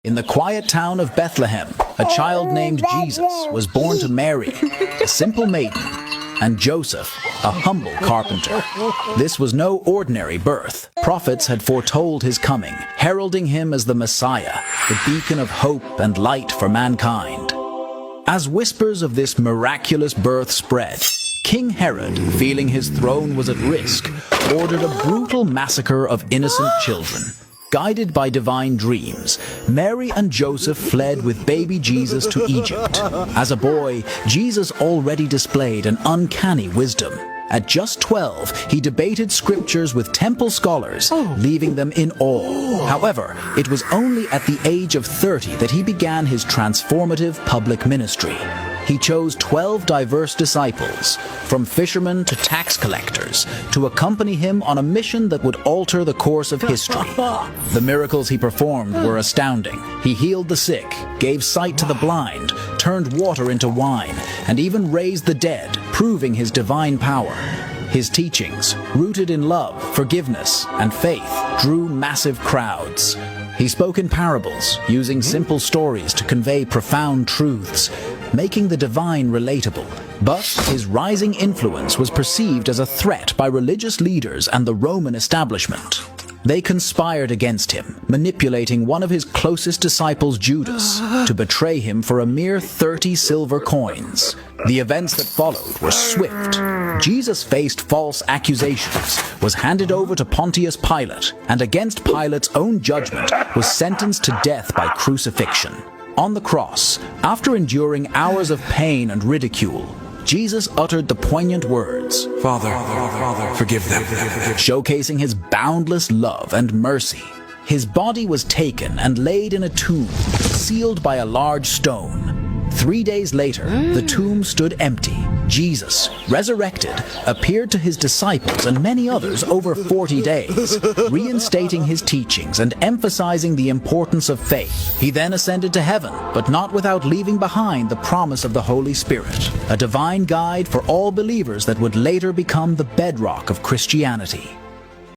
In the quiet town of Bethlehem, a child named Jesus was born to Mary, a simple maiden, and Joseph, a humble carpenter. This was no ordinary birth. Prophets had foretold his coming, heralding him as the Messiah, the beacon of hope and light for mankind. As whispers of this miraculous birth spread, King Herod, feeling his throne was at risk, ordered a brutal massacre of innocent children. Guided by divine dreams, Mary and Joseph fled with baby Jesus to Egypt. As a boy, Jesus already displayed an uncanny wisdom. At just 12, he debated scriptures with temple scholars, leaving them in awe. However, it was only at the age of 30 that he began his transformative public ministry. He chose 12 diverse disciples, from fishermen to tax collectors, to accompany him on a mission that would alter the course of history. The miracles he performed were astounding. He healed the sick, gave sight to the blind, turned water into wine, and even raised the dead, proving his divine power. His teachings, rooted in love, forgiveness, and faith, drew massive crowds. He spoke in parables, using simple stories to convey profound truths, making the divine relatable. But his rising influence was perceived as a threat by religious leaders and the Roman establishment. They conspired against him, manipulating one of his closest disciples, Judas, to betray him for a mere 30 silver coins. The events that followed were swift. Jesus faced false accusations, was handed over to Pontius Pilot, and against Pilate's own judgment, was sentenced to death by crucifixion. On the cross, after enduring hours of pain and ridicule, Jesus uttered the poignant words, Father, forgive them. Showcasing his boundless love and mercy. His body was taken and laid in a tomb, sealed by a large stone. 3 days later, the tomb stood empty. Jesus, resurrected, appeared to his disciples and many others over 40 days, reinstating his teachings and emphasizing the importance of faith. He then ascended to heaven, but not without leaving behind the promise of the Holy Spirit, a divine guide for all believers that would later become the bedrock of Christianity.